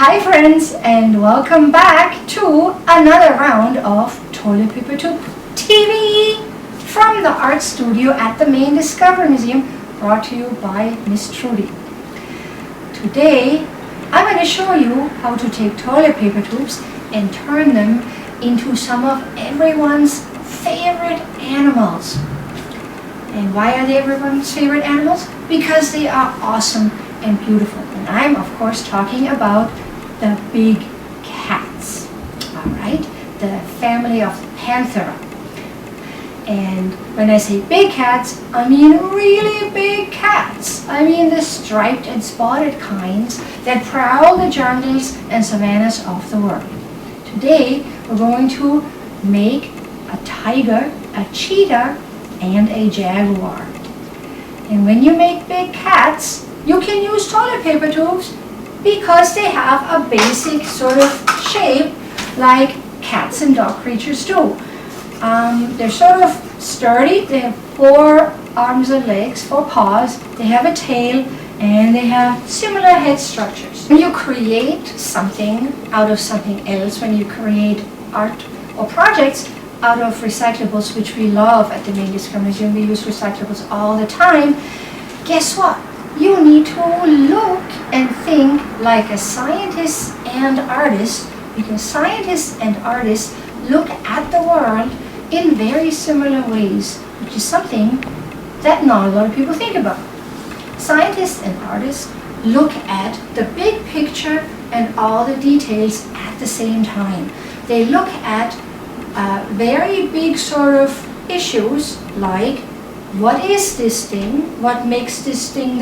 Hi friends, and welcome back to another round of Toilet Paper Tube TV from the art studio at the Maine Discovery Museum, brought to you by Miss Trudy. Today I'm going to show you how to take toilet paper tubes and turn them into some of everyone's favorite animals. And why are they everyone's favorite animals? Because they are awesome and beautiful. And I'm of course talking about the big cats, all right? The family of Panthera. And when I say big cats, I mean really big cats. I mean the striped and spotted kinds that prowl the jungles and savannas of the world. Today we're going to make a tiger, a cheetah, and a jaguar. And when you make big cats, you can use toilet paper tubes because they have a basic sort of shape like cats and dog creatures do. They're sort of sturdy. They have 4 arms and legs, 4 paws. They have a tail and they have similar head structures. When you create something out of something else, when you create art or projects out of recyclables, which we love at the Maine Discovery Museum, we use recyclables all the time, guess what? You need to look and think like a scientist and artist, because scientists and artists look at the world in very similar ways, which is something that not a lot of people think about. Scientists and artists look at the big picture and all the details at the same time. They look at very big sort of issues like, what is this thing? What makes this thing,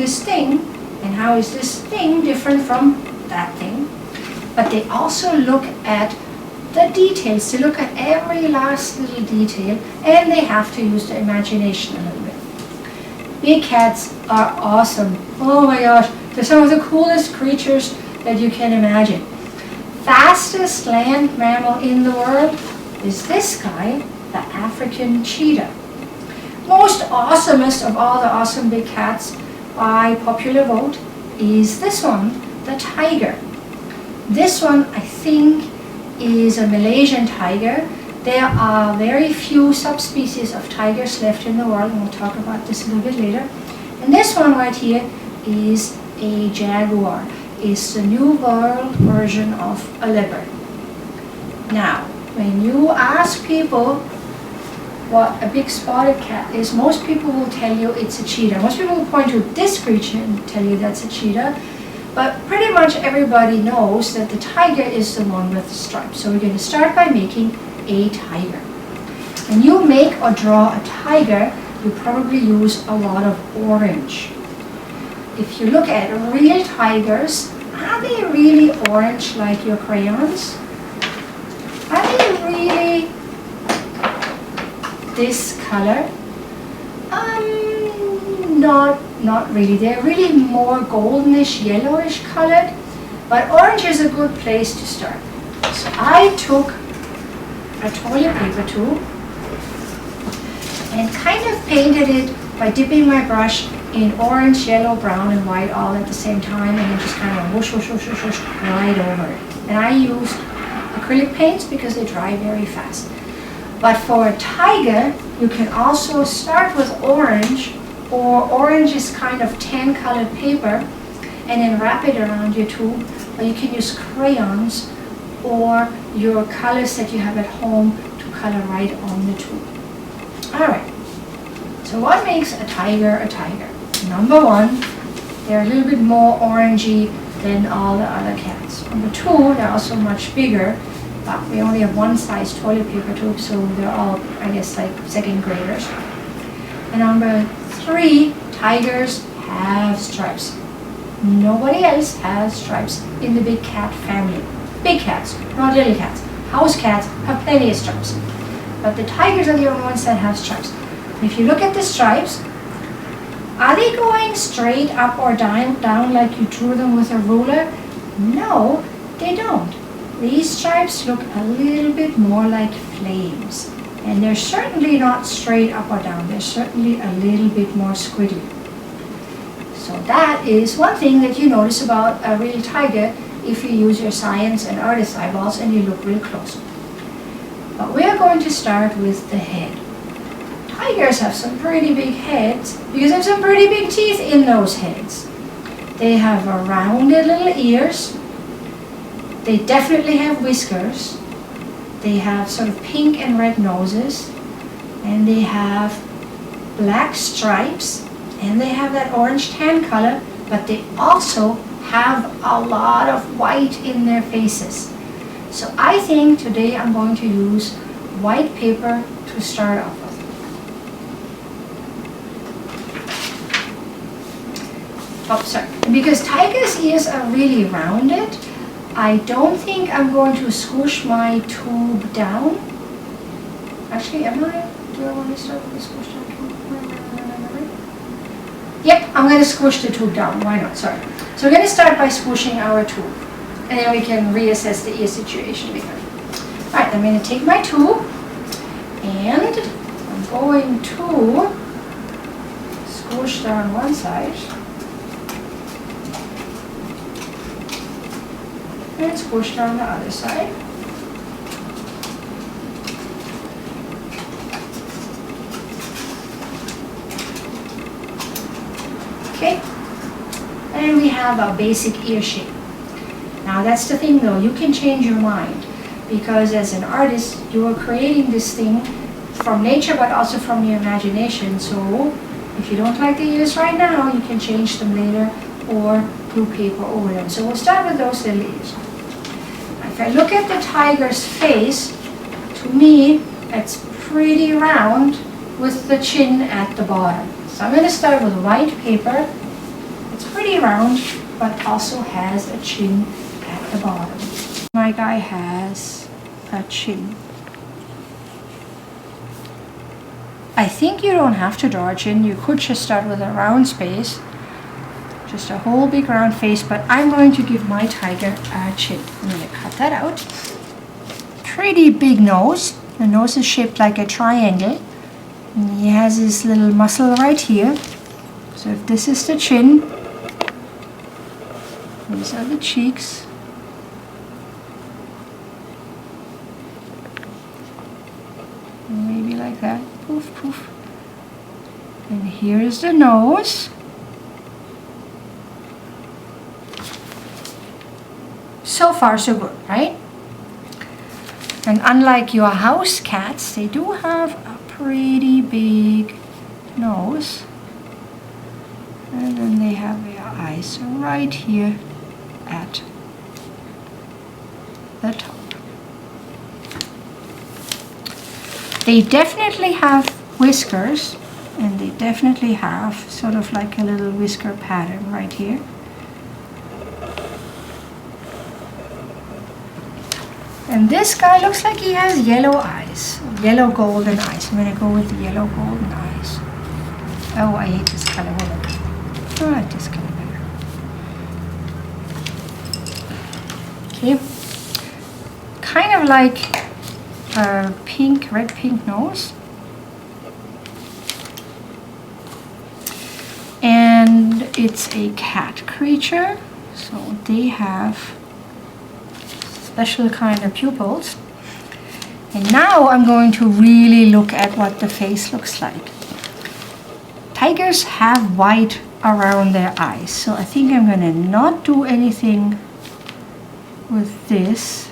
and how is this thing different from that thing? But they also look at the details. They look at every last little detail, and they have to use their imagination a little bit. Big cats are awesome. Oh my gosh, they're some of the coolest creatures that you can imagine. Fastest land mammal in the world is this guy, the African cheetah. Most awesomest of all the awesome big cats by popular vote is this one, the tiger. This one I think is a Malaysian tiger. There are very few subspecies of tigers left in the world, and we'll talk about this a little bit later. And this one right here is a jaguar. It's the new world version of a leopard. Now, when you ask people what a big spotted cat is, most people will tell you it's a cheetah. Most people will point to this creature and tell you that's a cheetah. But pretty much everybody knows that the tiger is the one with the stripes. So we're going to start by making a tiger. When you make or draw a tiger, you probably use a lot of orange. If you look at real tigers, are they really orange like your crayons? Are they really this color? Not really. They're really more goldenish, yellowish colored, but orange is a good place to start. So I took a toilet paper tube and kind of painted it by dipping my brush in orange, yellow, brown, and white all at the same time, and then just kind of whoosh, whoosh, whoosh, whoosh, whoosh right over it. And I used acrylic paints because they dry very fast. But for a tiger, you can also start with orange, or orange is kind of tan colored paper, and then wrap it around your tube. Or you can use crayons or your colors that you have at home to color right on the tube. Alright, so what makes a tiger a tiger? Number 1, they're a little bit more orangey than all the other cats. Number 2, they're also much bigger. But we only have one size toilet paper tube, so they're all, I guess, like second graders. And number 3, tigers have stripes. Nobody else has stripes in the big cat family. Big cats, not little cats. House cats have plenty of stripes. But the tigers are the only ones that have stripes. And if you look at the stripes, are they going straight up or down like you drew them with a ruler? No, they don't. These stripes look a little bit more like flames, and they're certainly not straight up or down. They're certainly a little bit more squiggly. So that is one thing that you notice about a real tiger if you use your science and artist eyeballs and you look real close. But we are going to start with the head. Tigers have some pretty big heads because they have some pretty big teeth in those heads. They have rounded little ears. They definitely have whiskers. They have sort of pink and red noses. And they have black stripes. And they have that orange tan color. But they also have a lot of white in their faces. So I think today I'm going to use white paper to start off with. Oh, sorry. Because tiger's ears are really rounded, I don't think I'm going to squish my tube down. Actually, am I? Do I want to start with a squish down tube? Yep, I'm going to squish the tube down. Why not? Sorry. So we're going to start by squishing our tube. And then we can reassess the ear situation later. Alright, I'm going to take my tube and I'm going to squish down one side and squish down the other side. Okay, and we have our basic ear shape. Now that's the thing though, you can change your mind because as an artist you are creating this thing from nature but also from your imagination. So if you don't like the ears right now, you can change them later or glue paper over them. So we'll start with those little ears. If I look at the tiger's face, to me it's pretty round with the chin at the bottom. So I'm going to start with white paper. It's pretty round but also has a chin at the bottom. My guy has a chin. I think you don't have to draw a chin. You could just start with a round space. Just a whole big round face, but I'm going to give my tiger a chin. I'm going to cut that out. Pretty big nose. The nose is shaped like a triangle. And he has his little muscle right here. So if this is the chin, these are the cheeks. Maybe like that. Poof, poof. And here's the nose. So far so good, right? And unlike your house cats, they do have a pretty big nose. And then they have their eyes right here at the top. They definitely have whiskers, and they definitely have sort of like a little whisker pattern right here. And this guy looks like he has yellow eyes, yellow golden eyes. I'm going to go with the yellow golden eyes. Oh, I hate this color. Hold on. Oh, I like this color better. Okay. Kind of like a pink, red pink nose. And it's a cat creature. So they have special kind of pupils. And now I'm going to really look at what the face looks like. Tigers have white around their eyes, so I think I'm going to not do anything with this.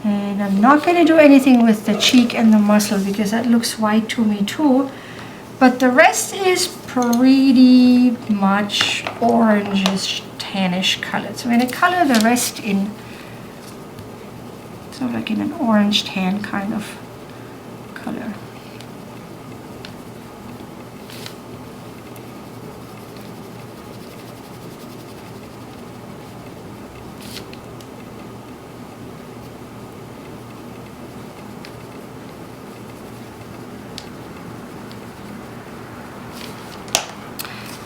And I'm not going to do anything with the cheek and the muscle because that looks white to me too. But the rest is pretty much orangish, tannish colored. So I'm going to color the rest in sort of like in an orange tan kind of color.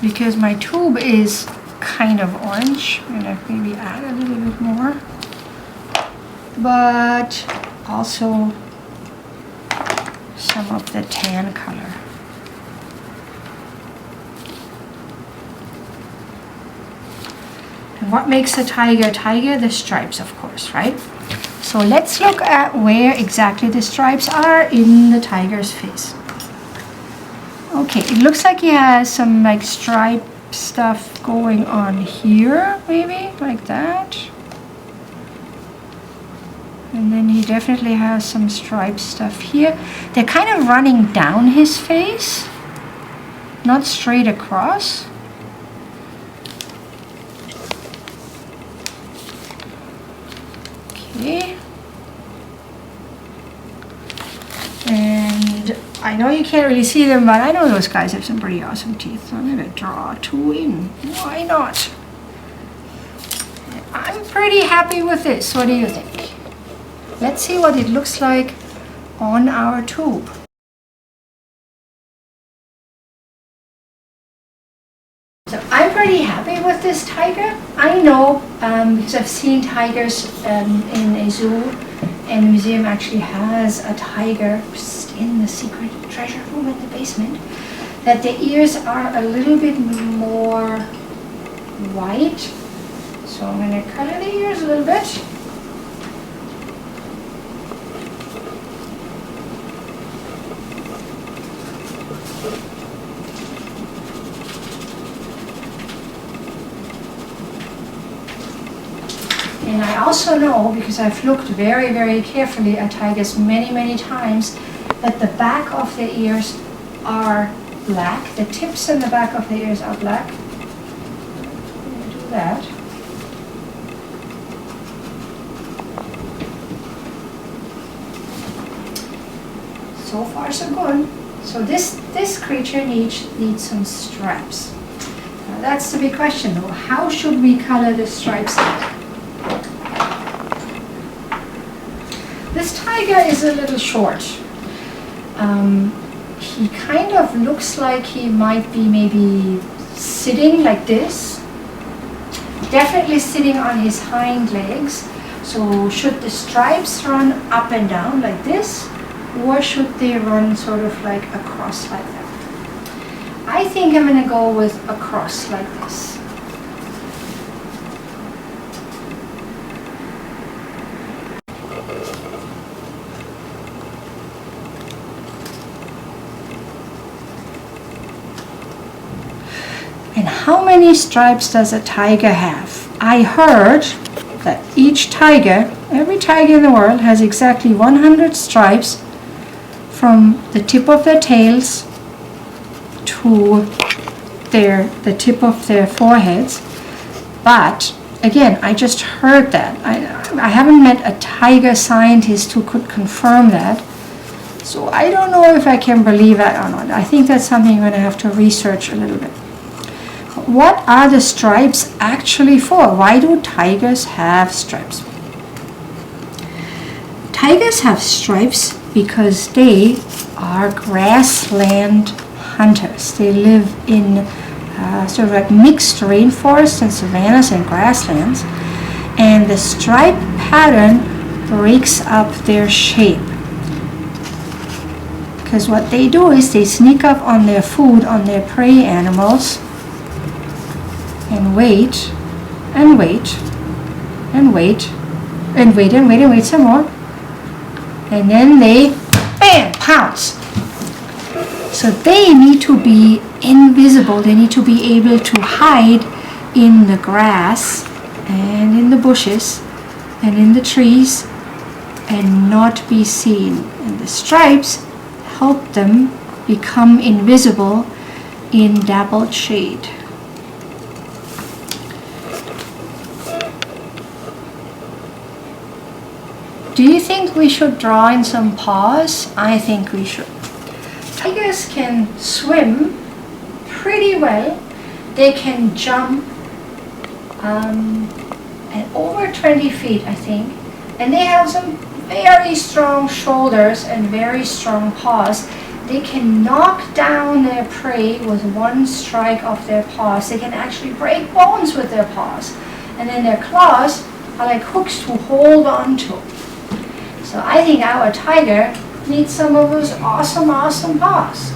Because my tube is kind of orange, I'm going to maybe add a little bit more, but also some of the tan color. what makes a tiger a tiger? The stripes, of course, right? So let's look at where exactly the stripes are in the tiger's face. Okay, it looks like he has some like stripe stuff going on here, maybe like that. And then he definitely has some striped stuff here. They're kind of running down his face, not straight across. Okay. And I know you can't really see them, but I know those guys have some pretty awesome teeth. So I'm going to draw 2 in. Why not? I'm pretty happy with this. What do you think? Let's see what it looks like on our tube. So I'm pretty happy with this tiger. I know because I've seen tigers in a zoo, and the museum actually has a tiger just in the secret treasure room in the basement, that the ears are a little bit more white. So I'm going to color the ears a little bit. And I also know, because I've looked very, very carefully at tigers many times, that the back of the ears are black. The tips and the back of the ears are black. I'm going to do that. So far so good. So this creature needs some stripes. Now that's the big question though. How should we color the stripes? This tiger is a little short. He kind of looks like he might be maybe sitting like this. Definitely sitting on his hind legs. So should the stripes run up and down like this, or should they run sort of like across like that? I think I'm going to go with across like this. And how many stripes does a tiger have? I heard that each tiger, every tiger in the world, has exactly 100 stripes from the tip of their tails to the tip of their foreheads. But again, I just heard that. I haven't met a tiger scientist who could confirm that. So I don't know if I can believe that or not. I think that's something I'm going to have to research a little bit. What are the stripes actually for? Why do tigers have stripes? Tigers have stripes because they are grassland hunters. They live in sort of like mixed rainforests and savannas and grasslands, and the stripe pattern breaks up their shape. Because what they do is they sneak up on their food, on their prey animals, and wait, and wait, and wait, and wait, and wait, and wait some more. And then they, bam, pounce. So they need to be invisible. They need to be able to hide in the grass and in the bushes and in the trees and not be seen. And the stripes help them become invisible in dappled shade. Do you think we should draw in some paws? I think we should. Tigers can swim pretty well. They can jump at over 20 feet, I think. And they have some very strong shoulders and very strong paws. They can knock down their prey with one strike of their paws. They can actually break bones with their paws. And then their claws are like hooks to hold on to. So I think our tiger needs some of those awesome, awesome paws.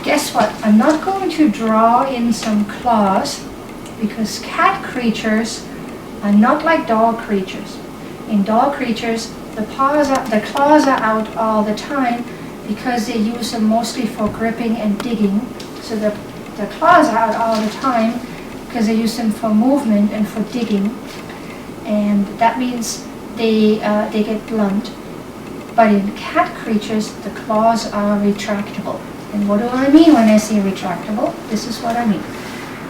guess what? I'm not going to draw in some claws because cat creatures are not like dog creatures. In dog creatures, the claws are out all the time because they use them mostly for gripping and digging. So the claws are out all the time because they use them for movement and for digging. And that means they get blunt. But in cat creatures, the claws are retractable. And what do I mean when I say retractable? This is what I mean.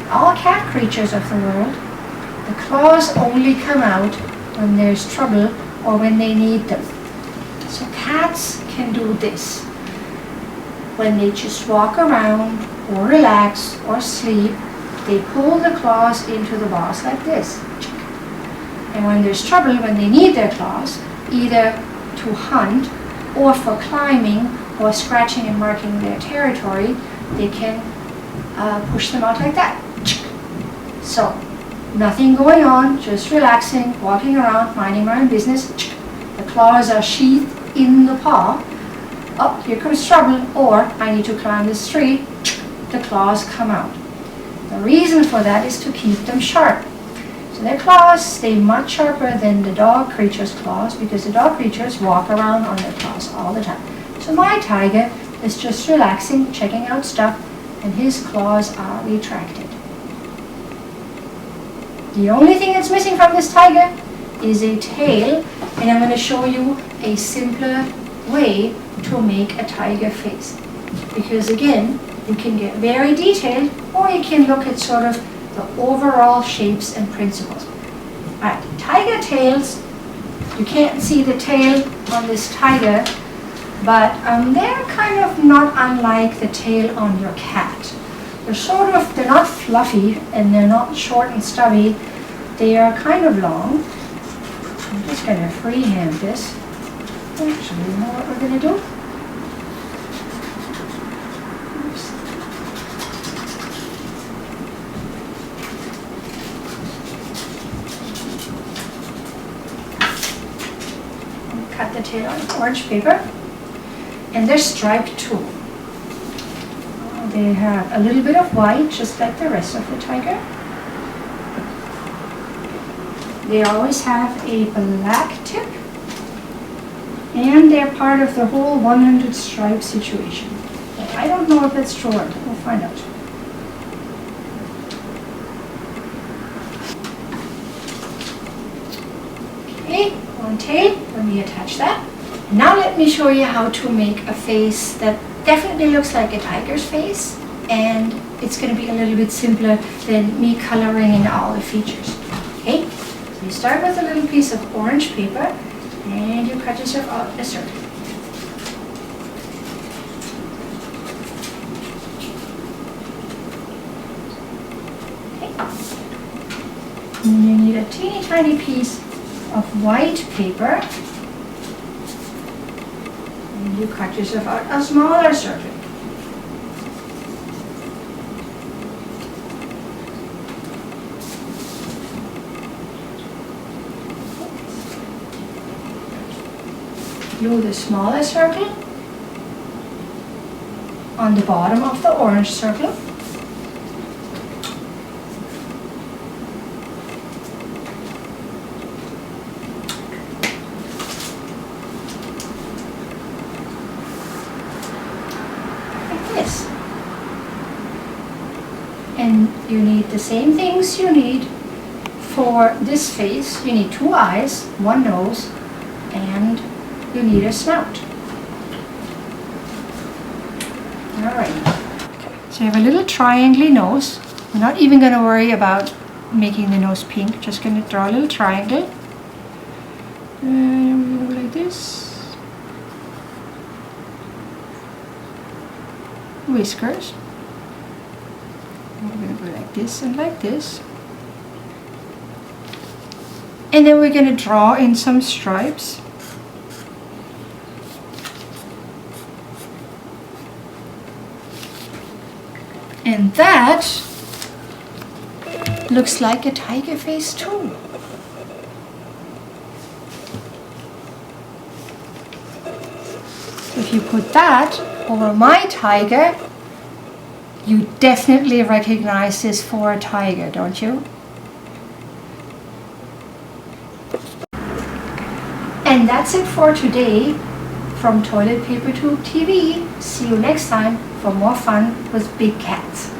All cat creatures of the world, the claws only come out when there's trouble or when they need them. So cats can do this. When they just walk around or relax or sleep, they pull the claws into the balls like this. And when there's trouble, when they need their claws, either to hunt or for climbing or scratching and marking their territory, they can push them out like that. So, nothing going on, just relaxing, walking around, minding my own business. The claws are sheathed in the paw. Oh, here comes trouble, or I need to climb this tree. The claws come out. The reason for that is to keep them sharp. So their claws stay much sharper than the dog creature's claws because the dog creatures walk around on their claws all the time. So my tiger is just relaxing, checking out stuff, and his claws are retracted. The only thing that's missing from this tiger is a tail, and I'm going to show you a simpler way to make a tiger face. Because again, you can get very detailed, or you can look at sort of the overall shapes and principles. Alright, tiger tails, you can't see the tail on this tiger, but they're kind of not unlike the tail on your cat. They're not fluffy and they're not short and stubby. They are kind of long. I'm just going to freehand this. Actually, you know what we're going to do? Oops. I'll cut the tail on orange paper. And they're striped too. They have a little bit of white, just like the rest of the tiger. They always have a black tip. And they're part of the whole 100 stripe situation. But I don't know if that's true or not. We'll find out. Okay, one tail. Let me attach that. Now let me show you how to make a face that definitely looks like a tiger's face, and it's going to be a little bit simpler than me coloring in all the features. Okay, so you start with a little piece of orange paper and you cut yourself out a circle. Okay. And you need a teeny tiny piece of white paper. You cut yourself out a smaller circle. Glue the smaller circle on the bottom of the orange circle. And you need the same things you need for this face. You need 2 eyes, 1 nose, and you need a snout. Alright, so you have a little triangle nose. We're not even going to worry about making the nose pink, just going to draw a little triangle. And we're going to go like this. Whiskers. We're going to go like this and like this. And then we're going to draw in some stripes. And that looks like a tiger face too. If you put that over my tiger, You definitely recognize this for a tiger, don't you? And that's it for today from Toilet Paper Tube TV. See you next time for more fun with big cats.